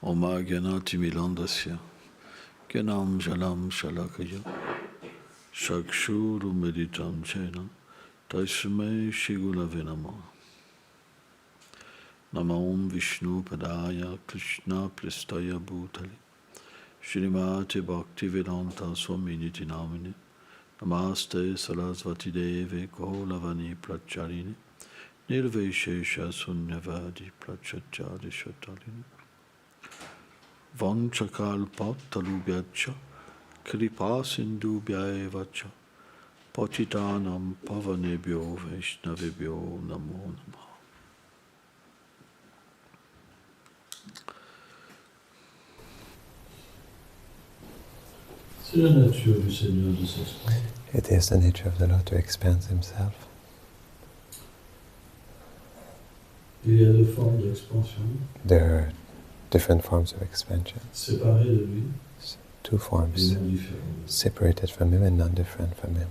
Oma Ganati Milandasya, Ganam Jalam Shalakaya, Shakshuru Meditam Chena, Taishme Shigula Venama. Namam Vishnu Padaya Krishna Pristaya Bhutali, Shrimati Bhakti Vedanta Swaminiti Namini, Namaste Sarasvati Deve Kolavani Pracharini, Nirveshesha Sunyavadi Prachachari Shatalini. Vanchakal Talubhyacha Kripa Sindhu Bhyaevacha Patitanam Pavanebhyo Vaishnavebhyo Namo Namaha. C'est la nature du Seigneur de s'exprimer. It is the nature of the Lord to expand himself. Il y a deux formes d'expansion. There are different forms of expansion. Séparées de lui. Two forms, Et non différentes. separated from him and non-different from him.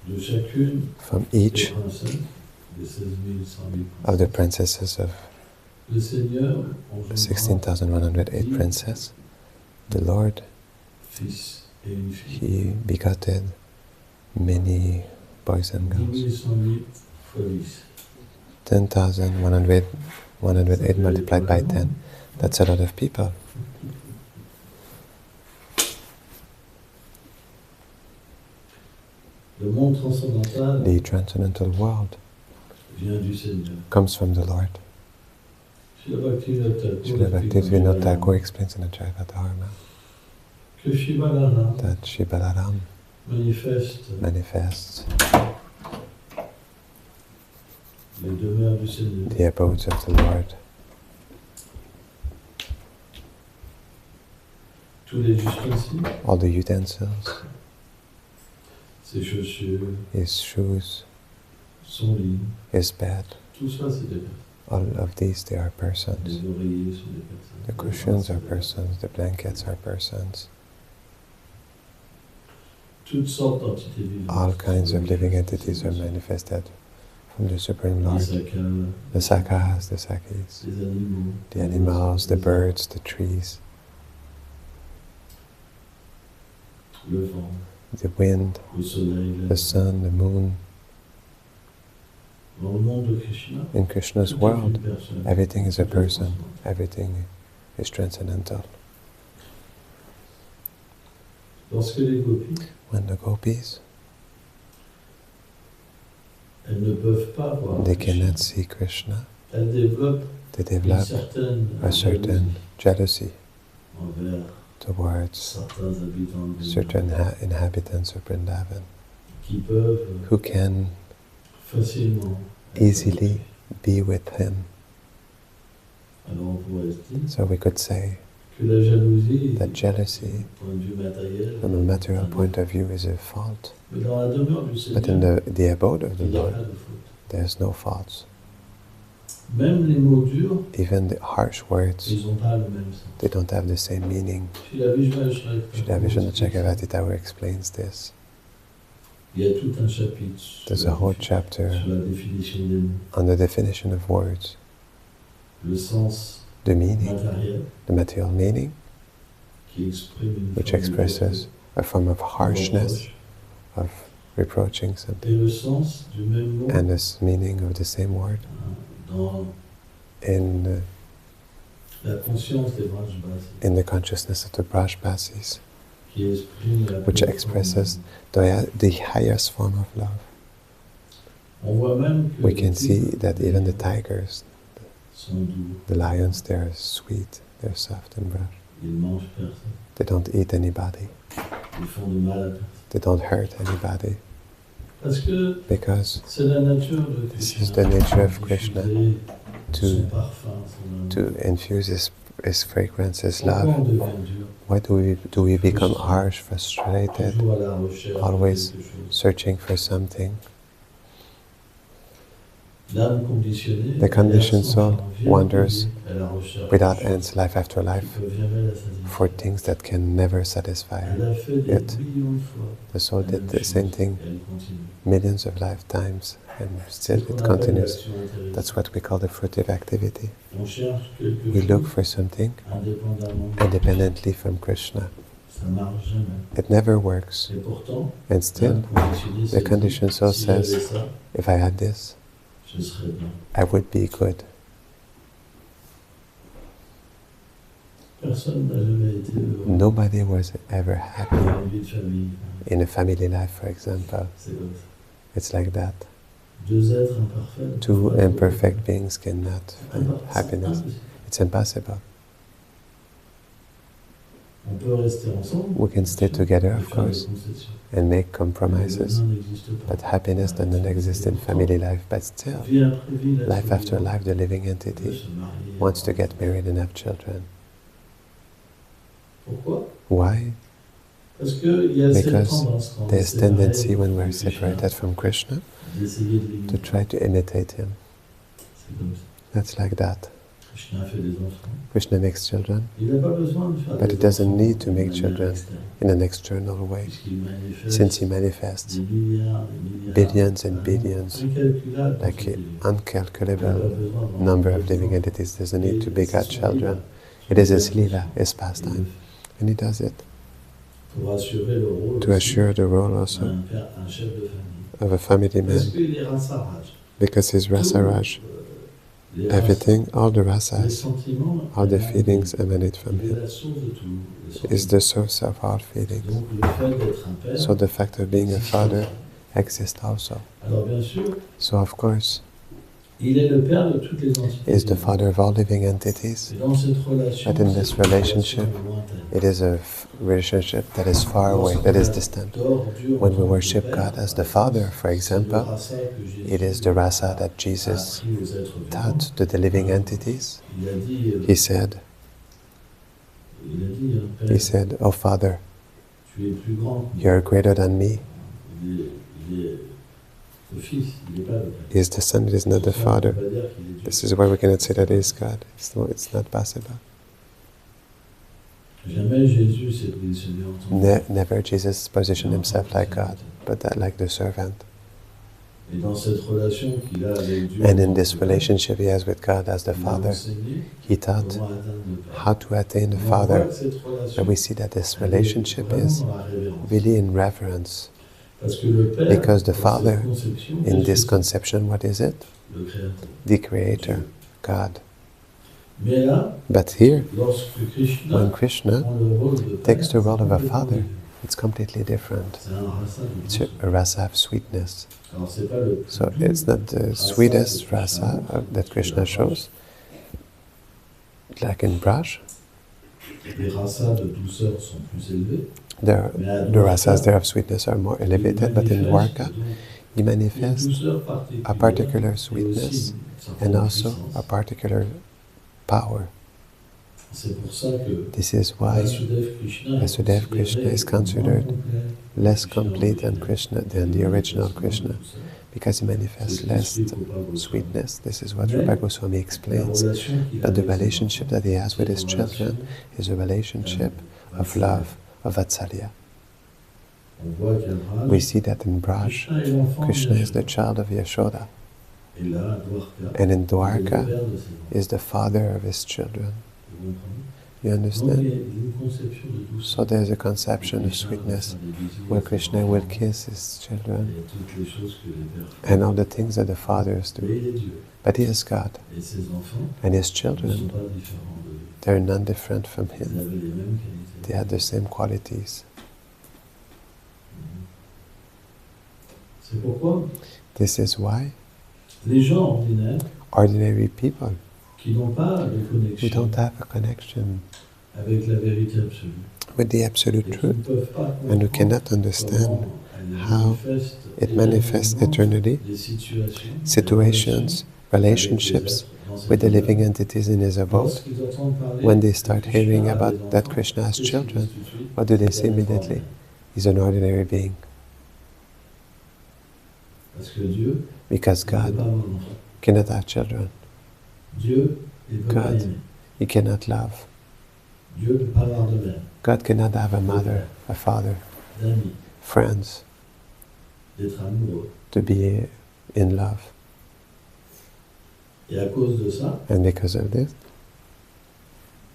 De chacune From des each princesses, des 16 108 of the princesses of le Seigneur the engendra 16,108 princes, the Lord, fils et une fille. he begotten many boys and 10 girls. 108 fois 10. 10,108 multiplied by 10. That's a lot of people. Le monde transcendantal The transcendental world vient du Seigneur. comes from the Lord. Srila Srila Bhaktivinoda Thakur explains in the Charvatdharma que Shivalana that Shri Balaram manifests les demeures du Seigneur. the abodes of the Lord. Tous les ustensiles, All the utensils, ses chaussures, his shoes, son lit, his bed, tout ça c'est des personnes. all of these, they are persons. Les oreillers sont des personnes. The cushions are persons, the blankets are persons. Toutes sortes d'entités vivantes. All kinds of living entities are manifested from the Supreme Lord. The sakas, the sakis, Les animaux, the animals, the birds, the trees, le vent, the wind, le soleil, la the sun, the moon. Dans le monde de Krishna, In Krishna's tout est world, une personne. everything is a Tout est person, transcendant. everything is transcendental. Lorsque les gopis, When the gopis, elles ne peuvent pas voir they Krishna, cannot see Krishna, elles développent they une develop certaine a certain jealousy envers towards certains habitants de certain inhabitants of Vrindavan, qui peuvent who can facilement être easily avec be with him. lui. Alors on pourrait se dire So we could say que la jalousie, that jealousy, du point de vue matériel, from a material point of view, is a fault. mais dans la demeure du But in Seigneur, the abode of the il n'y a Lord, pas de faute. there's no faults. Même les mots durs, Even the harsh words, ils n'ont pas le même sens. they don't have the same meaning. Si la Srila Vishnu Chakravarti Thakur explains this. il y a tout un chapitre There's sur a whole chapter sur la définition des mots, on the definition of words, le sens the meaning, matériel the material meaning, qui exprime une which forme de expresses a form of harshness, reproche, of reproaching et something, le sens du même mot and this meaning of the same word dans in la conscience des Vrajbasis, the consciousness of the Brajbasis, qui exprime la which plus expresses profonde. the highest form of love. On voit même que We les can see tigres that even the tigers, sont doux, the lions, they're sweet, they're soft and rough. ils mangent personne, They don't eat anybody, ils font du mal à personne. they don't hurt anybody, Parce que because c'est la nature de this Krishna. is the nature of Krishna, Diffuser to son parfum, son amour. to infuse his fragrance, his Pourquoi love. on devient dur? Why do we become harsh, frustrated, Toujours à la recherche de always quelque chose. searching for something? l'âme conditionnée, The elle est conditioned sans soul fin, vient wanders à la recherche without de choses ends, life after qui life, peuvent jamais la satisfaire. for things that can never satisfy Elle a fait des it. millions de fois The soul la did même the same chose thing et elle continue. millions of lifetimes, and C'est still ce qu'on it appelle continues. l'action intéressée. That's what we call the fruitive activity. On cherche quelque We look chose for something indépendamment de independently from Krishna. ça marche jamais. It never works. Et pourtant, And still, l'âme conditionnée the se conditioned dit, soul si j'avais says, ça, if I had this, je serais bien. I would be good. Personne n'a jamais été heureux Nobody was ever happy dans une vie de famille. in a family life, for example. C'est comme ça. It's like that. Deux êtres imparfaits. Two imperfect beings cannot find C'est happiness. impossible. It's impossible. On peut rester ensemble. We can stay together, et of faire des course, concessions. and make Mais le compromises. bonheur n'existe pas. But happiness does not exist in family life. But still, Vie après vie, l'être life after vivant life, the living veut entity se marier. wants to get married and have children. Pourquoi? Why? Parce qu'il y a cette Because tendance quand on est there's séparé tendency when we're de Krishna, separated from Krishna d'essayer de to l'imiter. try to imitate him. C'est comme ça. That's like that. Krishna fait des enfants. Krishna makes children, Il n'a pas besoin de faire but des he doesn't enfants need to de make manière children externe, in an external way, puisqu'il manifeste since he manifests des milliards, des milliards, billions and un billions, nombre incalculable like d'entités. an Il n'a pas uncalculable besoin d'en number faire of des living enfants. entities. There's a need to Et beget c'est son children. lila, It is son his lila, lila. his Il le pastime, fait and he does it pour assurer le rôle to aussi assure the role also d'un père, un chef de famille. of a family Parce man, qu'il est Rasaraj. because he's Rasaraj. Les Everything, all the les rasas, sentiments, all the émanent feelings de- emanate from il est him. la source de tout. Is the source of all feelings. Donc le fait d'être un père, So the fact of being a existe father aussi. exists also. Alors bien sûr, So of course, il est le père de toutes les entités. he is the vivantes. father of all living entities. Et dans cette relation, But in this c'est une relationship, relation lointaine. It is a relationship that is far away, that is distant. When we worship God as the Father, for example, it is the rasa that Jesus taught to the living entities. He said, "Oh Father, you are greater than me." He is the Son, he is not the Father. This is why we cannot say that he is God. It's not possible. Never Jesus positioned himself like God, but that like the servant. And in this relationship he has with God as the Father, he taught how to attain the Father. But we see that this relationship is really in reverence. Because the Father, in this conception, what is it? The Creator, God. But here, when Krishna takes the role of a father, it's completely different. It's a rasa of sweetness. So it's not the sweetest rasa that Krishna shows, like in Braj. The rasas there of sweetness are more elevated, but in Dwarka, he manifests a particular sweetness and also a particular power. This is why Vasudev Krishna is considered less complete than Krishna, than the original Krishna, because he manifests less sweetness. This is what Rupa Goswami explains. But the relationship that he has with his children is a relationship of love, of Vatsalya. We see that in Braj, Krishna is the child of Yashoda, and in Dwarka is the father of his children. You understand? So there's a conception of sweetness where Krishna will kiss his children and all the things that the fathers do. But he is God, and his children, they're none different from him. They have the same qualities. This is why ordinary people who don't have a connection with the absolute truth and who cannot understand how it manifests eternally, situations, relationships with the living entities in his abode, when they start hearing about that Krishna has children, what do they say immediately? He's an ordinary being. Because God cannot have children. Dieu, il ne peut pas God, aimer. He cannot love. Dieu ne peut pas avoir de mère, God cannot have a mother, a father, d'amis, friends, d'être amoureux. to be in love. Et à cause de ça, And because of this,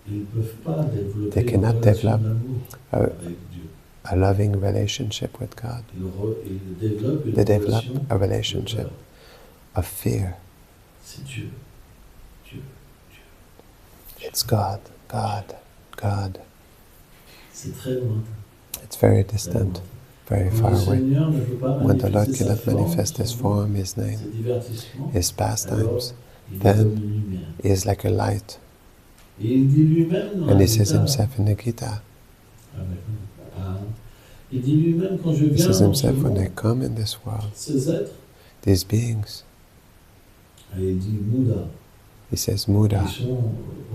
ils ne peuvent pas développer They une cannot relation develop d'amour a, avec Dieu. a loving relationship with God. Ils développent une They develop relation a relationship de peur. of fear. C'est Dieu. Dieu. It's God, God, God. C'est très lointain. It's very Très distant, lointain. very Quand far le away. Seigneur ne peut pas When the Lord manifester sa cannot forme, manifest His son form, His ses name, divertissements, His alors pastimes, il est then comme une lumière. He is like a light. Et il dit lui-même dans And la He says Gita, Himself in the Gita, il dit lui-même quand je He viens says dans ce Himself, when I monde, come in this world, ces êtres, these beings, et il dit Mouda, He says Muda, ils sont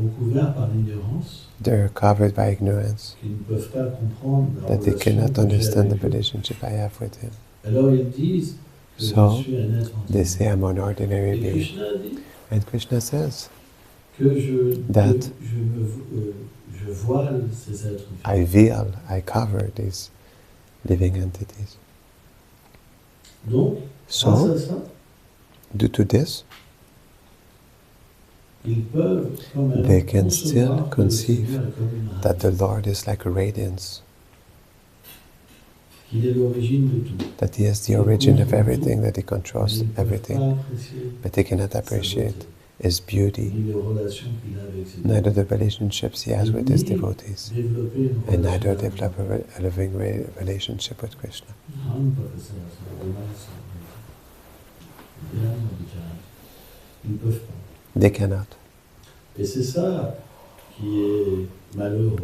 recouverts par l'ignorance, they're covered by ignorance, qu'ils ne peuvent pas comprendre la that they relation cannot que j'ai understand the avec eux. relationship I have with Him. Alors ils disent que So, je suis un être They entier. say I'm an ordinary Et being. Krishna dit And Krishna says que that je voile ces êtres vivants. I veil, I cover these living entities. Donc, So, grâce à ça, due to this, ils peuvent quand même they can still concevoir que le conceive Seigneur est comme une that the radiance, Lord is like a radiance, qu'il est l'origine de tout. that He is the origin of everything, that He controls Ils ne peuvent everything, pas apprécier but they cannot sa appreciate beauté, His beauty, ni les relations qu'il a avec ses neither dévotés. the relationships He has with His devotees, Développer une and relation neither d'amour. develop a living relationship with Krishna. Ah, on peut pas faire ça, ça va mal, ça. Bien, on dit ça. Ils ne peuvent pas. They cannot. Et c'est ça qui est malheureux.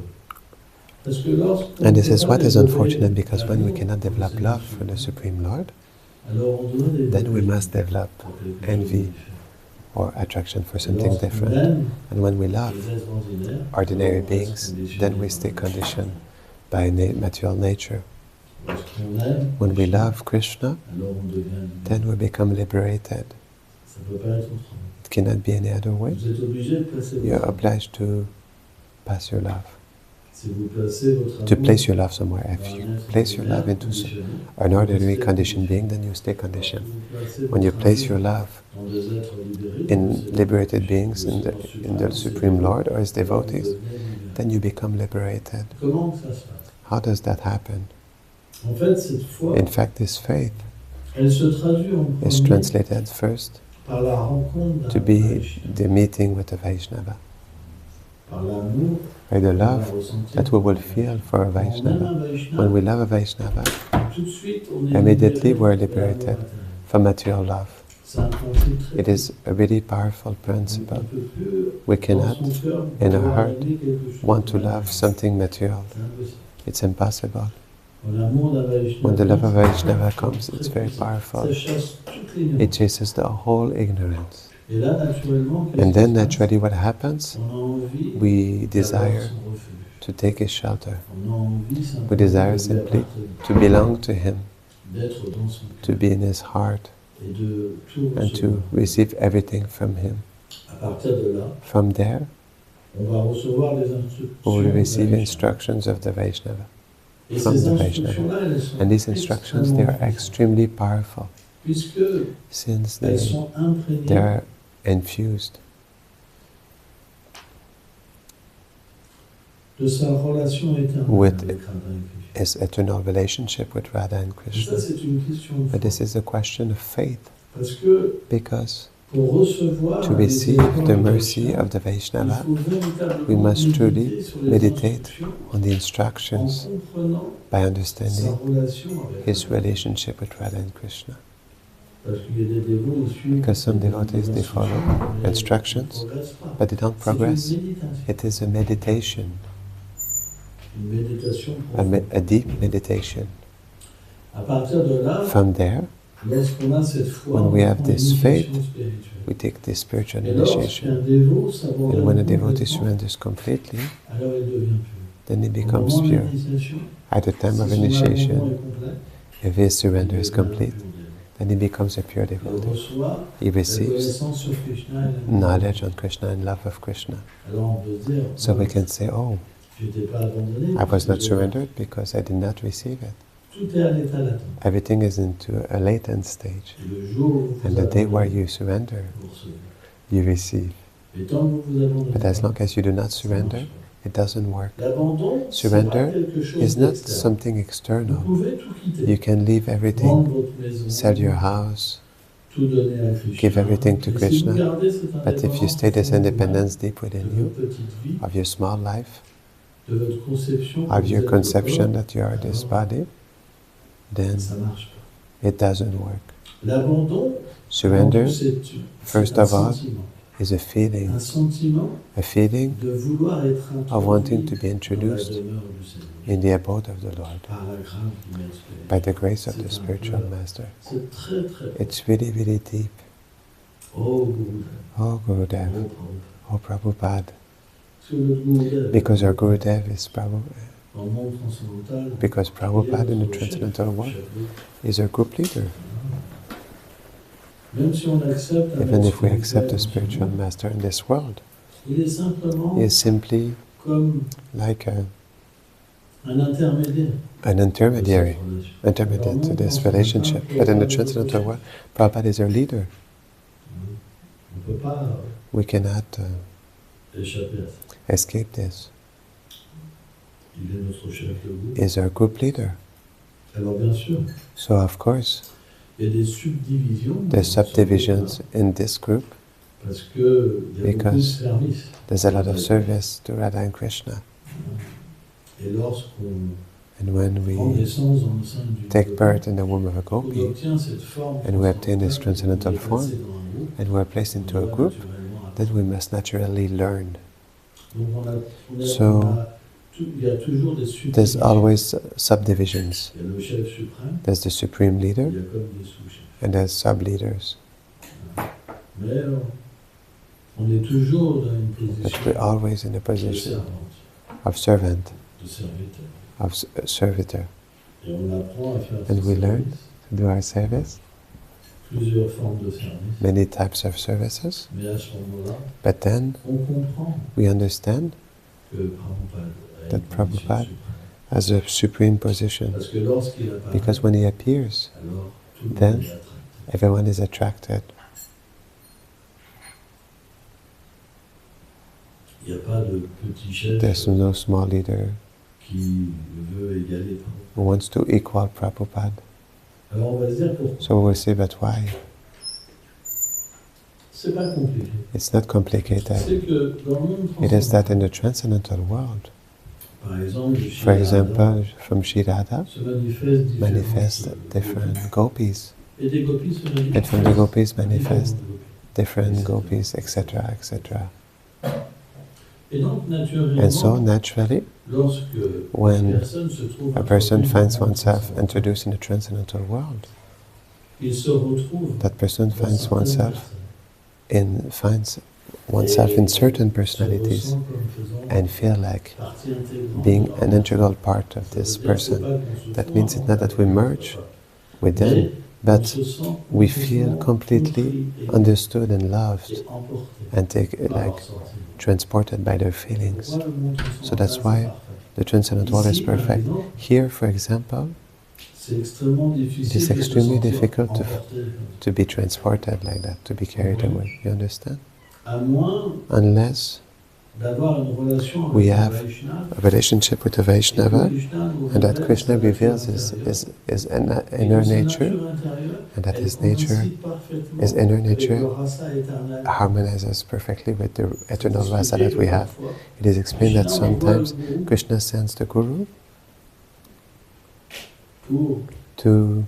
Parce que lorsqu'on And this peut is pas what is développer unfortunate, because when we l'amour cannot pour le develop Seigneur love for the Supreme Lord, alors on doit développer then we must develop pour quelque chose de envy différent. or attraction for Et something lorsqu'on different. aime And when we love les êtres ordinaires, ordinary alors on reste beings, conditionné then we par stay la conditioned by material nature. Lorsqu'on aime When we Krishna, love Krishna, alors on devient libre. then we become liberated. Ça ne peut pas être autrement. It cannot be any other way. Vous êtes obligé de placer You're votre obliged to pass your love, Si vous placez votre to amour place your love somewhere. dans If un you être place your love ordinaire, into conditionné, an vous ordinary restez conditioned conditionné. being, then you stay Quand conditioned. vous placez When you votre place amour your love dans des êtres libérés, in c'est liberated le beings, in the Supreme Lord or His alors vous devotees, devenez libéré. then you become liberated. Comment que ça se passe? How does that happen? En fait, cette foi, In fact, this faith elle se traduit en is premier translated first par la rencontre to d'un be Vaishnava, the meeting with a Vaishnava, par l'amour by the qu'on va love ressentir that we will pour feel for a Quand on aime Vaishnava. un When Vaishnava, we love a Vaishnava, tout de suite, on est immediately libéré we're de l'amour liberated matériel. from material love. C'est un principe très It is a really powerful On principle. ne peut plus, We dans cannot, son cœur, in our vouloir heart, aimer quelque chose want de to love matériel. something material. C'est impossible. It's impossible. Quand l'amour d'un Vaishnava When the love of vient, Vaishnava c'est comes, très it's very puissant. powerful. Ça chasse toute It l'ignorance. chases the whole ignorance. Et là, naturellement, qu'est-ce And qui then se passe? naturally what happens? On a envie We d'avoir desire son refuge. to take His shelter, On a envie simplement We desire de lui simply appartenir, to belong to Him, d'être dans son to cœur be in His heart, et de tout and to recevoir. receive everything from Him. À partir de là, From there, on va recevoir les we will instructions. receive de instructions of the Vaishnava. Et from ces the Vaishnava. instructions-là, elles sont And these instructions, they are extrêmement puissantes, extremely powerful, puisque since elles they sont imprégnées are infused de sa relation éternelle with avec Radha et Krishna. His eternal relationship with Radha and Et ça, Krishna. c'est une question de But foi. this is a question of faith, Parce que because pour recevoir to les receive éléments the de mercy Krishna, of the il Vaishnava, faut véritablement we must truly méditer sur les meditate instructions on the en instructions comprenant by sa understanding relation avec His Radha. relationship with Radha and Krishna. Parce qu'il y a des dévots, ils suivent Because some des devotees, they follow mais ils instructions, ne progressent pas. but they don't C'est une progress. méditation. It is a meditation, Une méditation a profonde. deep meditation. À partir de là, From there, lorsqu'on a cette foi, when we on have prend une this initiation faith, spirituelle. we take this spiritual Et lorsqu'un initiation. dévot s'abandonne And when a devotee complètement, surrenders completely, alors il devient pur. then he Au becomes moment de pure. l'initiation, At the time si of son initiation, abandon est complet, if his il surrender is devient complete, pur dévot. then he becomes a pure Il devotee. reçoit He la receives connaissance sur Krishna et la knowledge on Krishna and love of Krishna. Alors on peut se dire, So we can say, oh, je n'étais pas abandonné. I was parce not que surrendered because I did not receive it. Tout est à l'état latent. Everything is into a latent stage. Et le jour où vous And the day where abandonnez, you surrender, vous recevez. you receive. Et tant que vous vous abandonnez But as pas, long as you do not ça marche surrender, pas. it doesn't work. L'abandon, c'est pas Surrender quelque chose is not d'externe. something Vous external. pouvez tout quitter. You can leave Vendre everything, votre maison, sell your house, tout donner à Krishna. give everything to Et si Krishna. vous gardez cette But if you stay this independence deep de within votre you, petite vie, of your small life, de votre conception, que of vous your êtes le conception corps, that you are this alors, body, then ça marche pas. it doesn't work. L'abandon, Surrender, c'est first un of all, sentiment. is a feeling Un feeling of de vouloir être wanting introduit to be dans la introduced demeure du Seigneur, in the abode of the Lord par la grâce du Maître spirituel. by the grace of C'est the un spiritual peu- master. C'est très très. It's really, really deep. Oh Gurudev, Oh Gurudev, oh Prabhupada. oh Prabhupada, Parce que notre Gurudev, because our Gurudev is Prabhupada, dans le monde transcendantal, because il est Prabhupada in the notre chef, transcendental world chef. is our group leader. Même si on accepte un Even maître if we accept a spirituel, spiritual master in this world, il est simplement he is simply comme like un intermédiaire. an de intermediary, cette relation. intermediate Dans to le monde this transcendantal, relationship. But in the Prabhupada est notre transcendental chef. world, Prabhupada is our leader. On ne peut pas We cannot échapper à ça. escape this. Il est notre chef de groupe. Is our group leader. Alors bien sûr, So of course, il y a des subdivisions. dans there's ce subdivisions groupe-là, in this group parce qu'il y a beaucoup de because services. there's a lot of service to Radha and Krishna. Et lorsqu'on And when prend we naissance dans le sein du take groupe, birth in the womb of a on gopi obtient cette forme and we obtain this transcendantale, transcendental on est form, placé dans un groupe, and we're placed on into a doit group, naturellement then apprendre. we must naturally learn. Donc So, il y a toujours des There's subdivisions. always subdivisions. Il y a le chef suprême, There's the supreme il leader y a comme des sous-chefs. and there's sub-leaders. Mais on est toujours dans une But position we're always in a de position servante, of servant, de serviteur. of servitor. Et on apprend à faire And ce we learn service, to do our service, plusieurs formes de service. many types of services. Mais à ce moment-là, But then on comprend we understand que Prabhupada a That une position Prabhupada suprême. as a supreme position. Parce que lorsqu'il apparaît, Because when he appears, alors tout le then monde est attracté. everyone is attracted. Il n'y a pas de petit chef There's no small leader qui veut égaler Prabhupada. who wants to equal Prabhupada. Alors on va se dire pourquoi. So we'll say, but why? C'est pas compliqué. It's not complicated. C'est que dans le monde It is that transcendantal, in the transcendental world, par exemple, le for Shri example, Radha from Shri Radha, se manifeste manifest différentes different gopis, et des gopis se manifestent and from the gopis manifest différentes different gopis, etc., etc. Et donc, naturellement, And so, naturally, lorsque when une personne se trouve a person introduite finds dans le oneself transcendantal, introduced in the transcendental world, il se retrouve that person dans finds certaines oneself personnes. finds oneself in certain Se personalities ressent comme faisant and feel like partie intégrante being de leur an vie. integral part of Ça veut this dire que c'est person. pas qu'on se That fond means it's not that we merge with them, mais on but se sent we feel completely compris et- understood and loved et emporté and take par like leurs sentiments. transported by their feelings. Pourquoi le monde So that's transcendantal, why c'est parfait. the transcendental world is Ici, par perfect. exemple, Here, for example, c'est extrêmement difficile it is de se extremely sentir difficult emporté to be transported like that, to be carried away. You understand? à moins Unless d'avoir une relation we avec have le Vaishnava, a relationship with the et que Vaishnava, Krishna nous and that révèle Krishna sa nature reveals intérieure, his et inner que sa nature, intérieure, and that elle his nature, coïncide parfaitement his inner avec le nature rasa éternel. harmonizes perfectly with the eternal C'est rasa expliqué that we que have. parfois, It is explained that Krishna envoie le sometimes guru Krishna sends the Guru pour to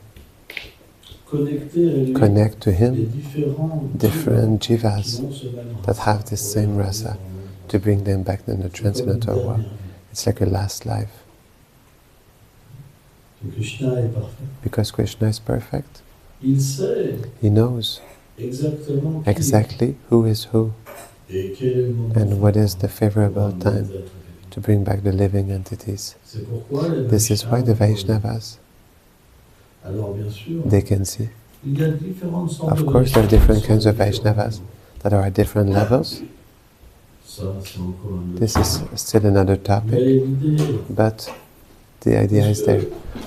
connecter à lui connect to les him différents different qui jivas ont ce même that rasa have this pour same les rasa, ramener to bring them back in the dans le monde. transcendental C'est comme une world. dernière vie. It's like a last life. Et Krishna est parfait. Because Krishna is perfect, Il sait he knows exactement qui exactly who is who et quel est le moment and what is the pour favorable ramener time les êtres vivants. to bring back the living entities. C'est pourquoi les This is why the Vaishnavas, Vaishnavas, alors bien sûr, they can see Il y a différentes sortes Of de course, there are different kinds of Vaishnavas. Vaishnavas that are at different levels. Ça, c'est encore un autre This is still another Mais topic, l'idée, but the idea is there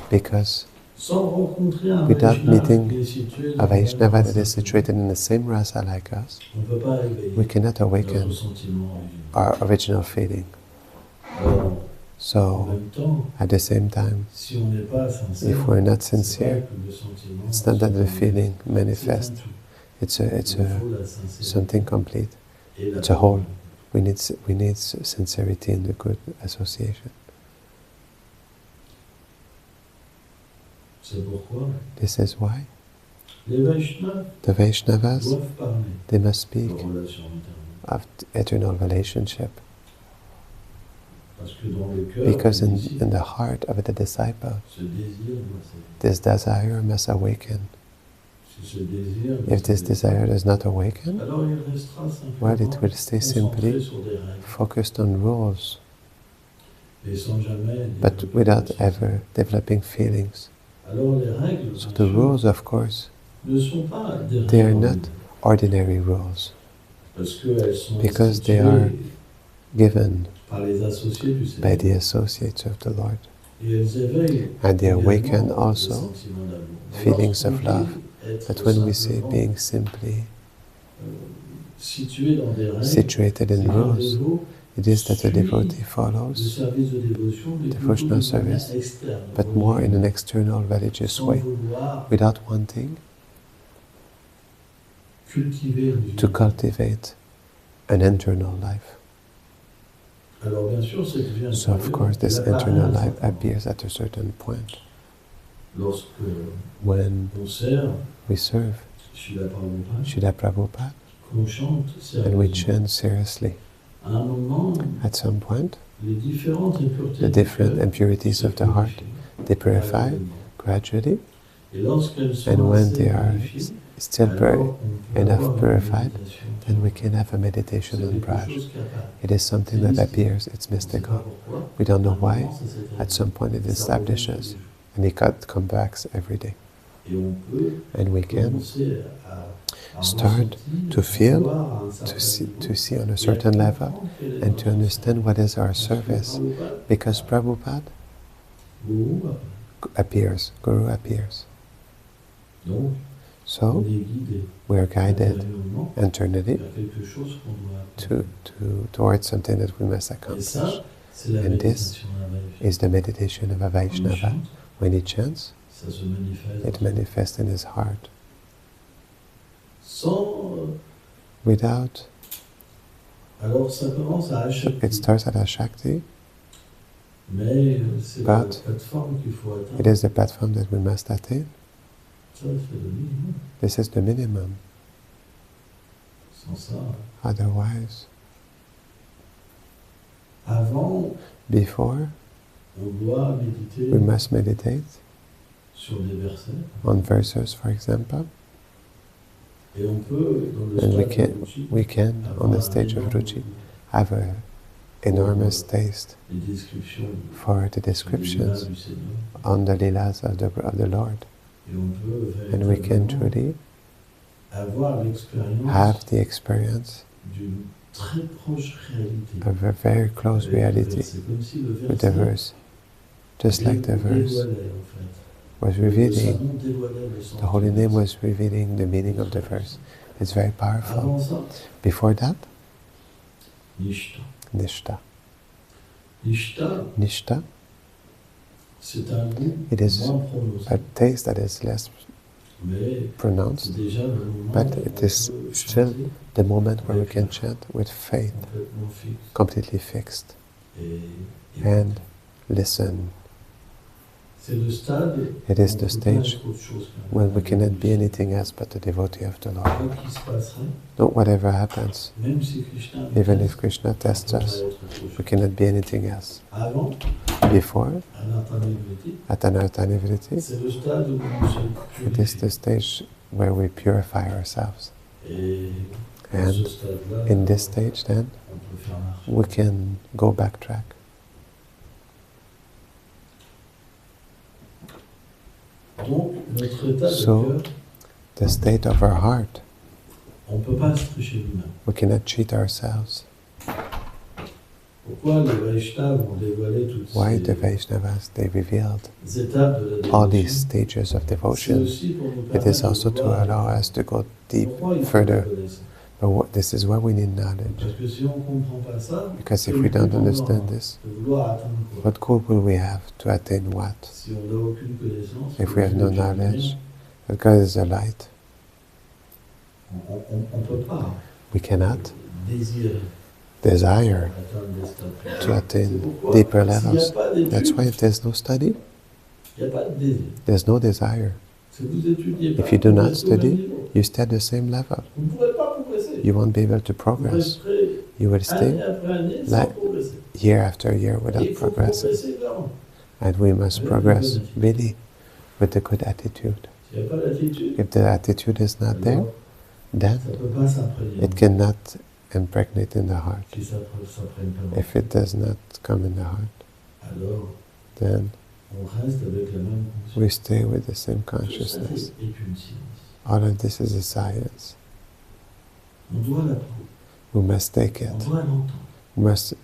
because sans rencontrer un without Vaishnava meeting qui est situé a dans la même Vaishnava that rasa, is situated in the same rasa like us, on ne peut pas we éveiller cannot notre awaken sentiment originel. our original feeling. Alors, en So, même temps, at the same time, si on n'est pas sincère, if we're not c'est pas sincere, que le sentiment it's not that the se feeling c'est un manifests. tout. It's Il faut la sincérité something complete. et la It's a whole. bonne. We need sincerity in the good association. C'est pourquoi This is why les Vaishnavas the Vaishnavas, doivent parler they must de speak relation éternelle. of eternal relationship. Parce que dans le cœur Because du disciple, in the heart of the disciple, ce désir doit s'éveiller. this desire must awaken. Si ce désir ne If this s'éveille desire pas, does not awaken, alors il restera well, it simplement will stay concentré simply sur des règles, focused on rules, mais sans jamais but développer without la conscience. ever developing feelings. Alors les règles, So bien the sûr, rules, of course, ne sont pas des they are règles not ordinary rules, parce qu'elles sont because they instituées are given par les associés du by Seigneur. the associates of the Lord. Et elles éveillent And they awaken également also des sentiments d'amour. feelings of Lorsqu'on love. dit être But when we say simplement, being simply situé dans des règles, situated c'est in qu'un rules, dévot it is that the suit devotee le follows, service de dévotion, mais plutôt devotional d'une manière service, externe, but more in an external religious sans way, vouloir without wanting cultiver une vie. to cultivate an internal life. Alors bien sûr, cette vie So of intérieure, course this elle apparaît internal à un life certain moment. appears at a certain point. Lorsque When on sert we serve Srila Prabhupada, Srila Prabhupada qu'on chante and we sérieusement, chant seriously, à un moment, at some point les différentes impuretés the du different cœur impurities se of the heart, purifient they purify graduellement. gradually, Et lorsqu'elles sont and when assez they are purifiées, still alors on peut enough avoir une purified, méditation. then we can have a meditation C'est on quelque Braj. chose qui apparaît. It is something C'est that mystique. appears, it's On ne sait pas mystical. pourquoi. We don't À know un why. moment, ça s'établit. At some point it Ça revient tous establishes, les jours. and it comes back every day. Et on peut And we can commencer à start ressentir, to à feel, voir à un certain to see on a niveau, certain et à level, comprendre quelle est and notre to understand what is our Parce que service. Prabhupada, Because Prabhupada Guru, appears, Guru appears. donc on So est guidé we are guided intérieurement internally vers quelque chose qu'on doit towards something that we must Et accomplish. ça, c'est la And this méditation d'un Vaishnava. is the meditation of a Quand il Vaishnava. chante, When he chants, ça se manifeste it manifests in his heart. sans... Without, alors ça commence à acheter, it starts at a Shakti. mais c'est la But plateforme qu'il faut It atteindre. is the platform that we must attain. Ça, c'est le minimum. This is the minimum. Sans ça, Otherwise, avant, before, on doit méditer we must meditate sur des versets. on verses, for example, Et on peut, dans le and stade de Ruchi, we can, on avoir the stage un of énorme Ruchi, have an enormous taste les descriptions for the des descriptions lilas du Seigneur. on the Leelas of the Lord. Et on peut And we can véritablement truly avoir l'expérience have the experience d'une très proche réalité. of a very close Avec le reality verset, comme si le with the verset verse. Just like the verse dévoilait, en fait. was Le revealing, savon dévoilait le sens the Holy du Name verset. was revealing the meaning of the verse. It's very powerful. Avant ça, Before that, Nishta. Nishta. Nishta, Nishta, c'est un goût it is moins prononcé, a taste that is less mais pronounced, c'est déjà le moment but où it on is peut still chanter the moment where we can chant with faith, complètement fixe completely fixed, et and listen. c'est le stade It is où the on peut pas stage être autre chose qu'un when we cannot be devotee. anything else but the devotee of the Lord. Quoi qu'il se passerait, No, whatever happens, même si Krishna nous even if teste, Krishna on tests peut pas us, être autre chose. we cannot be anything else. Avant, Before, Anartha-Nivritti, Atanartha-Nivritti, c'est le stade où on se it is purifie. the stage where we purify ourselves. Et dans And ce stade-là, in this stage, then, on peut faire marche. we can go backtrack. Donc, notre état So, de cœur the state of our heart. On ne peut pas se tricher lui-même. We cannot cheat ourselves. Pourquoi les Vaishnavas ont dévoilé toutes Why the Vaishnavas, they revealed ces étapes de la all these dévotion? stages of C'est devotion. aussi pour nous It is permettre also de to voir allow us to go deep pourquoi il faut further. la connaissance. But this is why we need knowledge. Parce que si on ne comprend pas ça, Because if we don't understand this, de vouloir atteindre quoi? what goal will we have to attain what? Si on n'a aucune connaissance, If we have no knowledge, that God is a light. on ne peut pas We cannot désirer desire atteindre des stades. to attain C'est pourquoi, deeper s'il n'y a levels. pas d'étude, That's why if there's no study, il n'y a pas de désir. there's no desire. Si vous étudiez pas, If you do vous not restez au même study, niveau. you stay at the same level. Vous ne pourrez pas progresser. You won't be able to Vous progress. resterez You will année stay après année sans like- progresser. year after year Et without il faut progressing. progresser vraiment. And we must Avec progress une bonne attitude. really with a good attitude. S'il n'y a pas d'attitude, If the attitude is not there, alors, then ça ne peut pas s'imprégner. it cannot impregnate in the heart. Si ça ne s'imprègne pas, If it does not come in the heart, alors then on reste avec la même conscience. we stay with the same Tout ça consciousness. est une science. All of this is a science. On doit l'apprendre, We must take on it. doit l'entendre, We must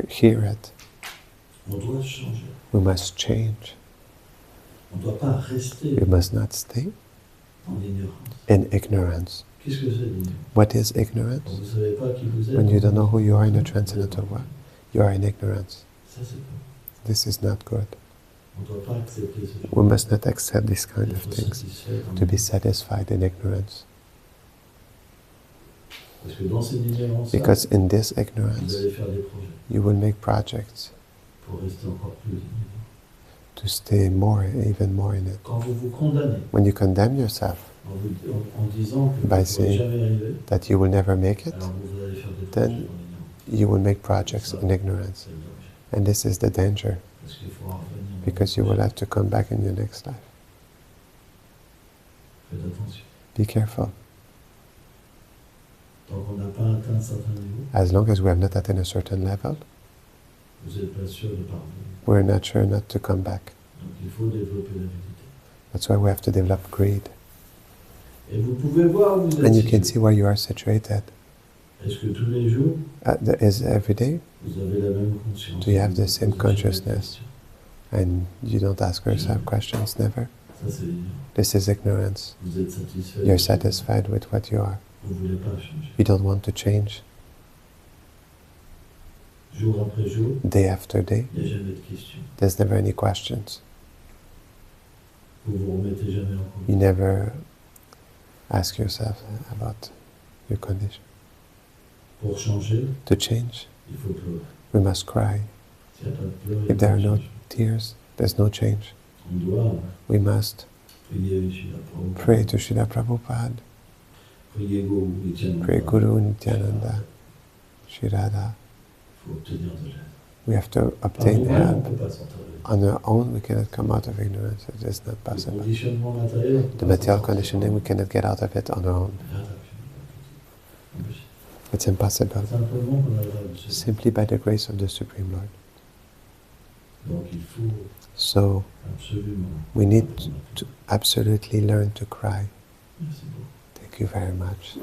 hear it. on doit changer. We must change. On ne doit pas rester We must not stay en ignorance. in ignorance. Qu'est-ce que c'est l'ignorance? What is Quand ignorance? vous ne savez pas qui vous êtes, When you don't know who you are in the transcendental world, you are in ignorance. ça c'est pas. This is not good. On ne doit pas accepter ce We genre must not accept these kind of d'être things, satisfait dans to be le- satisfied in ignorance. Parce que dans cette ignorance, Because in this vous ignorance, allez faire des projets you will make projects pour rester encore plus ignorant. to stay more, even more in it. Quand vous vous condamnez When you condemn yourself en disant que By vous ne pourrez saying jamais arriver, that you will never make it, alors vous allez faire des then projets dans l'ignorance. you will make projects in ignorance. C'est le danger. And this is the danger, Parce qu'il faut revenir. because you will have to come back in your next life. Faites attention. Be careful. Tant qu'on n'a pas atteint un certain niveau, As long as we have not attained a certain level, vous n'êtes pas sûr de parvenir. we're not sure not to come back. Donc il faut développer l'avidité. That's why we have to develop greed. Et vous pouvez voir où vous êtes And you can situé. see where you are situated. Est-ce que tous les jours, Is every day, vous avez la même conscience? Do you have Vous the same posez jamais de consciousness? questions. and you don't ask yourself questions, never. Ça c'est l'ignorance. This is ignorance. Vous êtes satisfait. You're de ce que satisfied with what you are. Vous ne voulez pas changer. You don't want to change. Jour après jour, Day after day, il n'y a jamais de questions. there's never any questions. Vous ne vous remettez jamais en cause. You never ask yourself about your condition. Pour changer, To change, il faut pleurer. we must cry. S'il n'y a pas de pleurs, il y a If there pas are de no changement. tears, there's no change. On doit We must prier Shila Prabhupada, pray to Srila Prabhupada, prier Guru Nityananda. pray Guru Nityananda, Shri Radha. Il faut obtenir de l'aide. We have to Par obtain nous-mêmes, on ne help. peut pas sortir de l'aide. On our own, we cannot come out of ignorance. It is not Le possible. conditionnement matériel, on peut The pas material s'en sortir. conditioning, we cannot get out of it on our own. Impossible. It's impossible. Simplement qu'on a le droit de se- Simply by the grace of the Supreme Lord. Donc il faut So absolument. we need to absolutely learn to cry. Merci beaucoup. Thank you very much.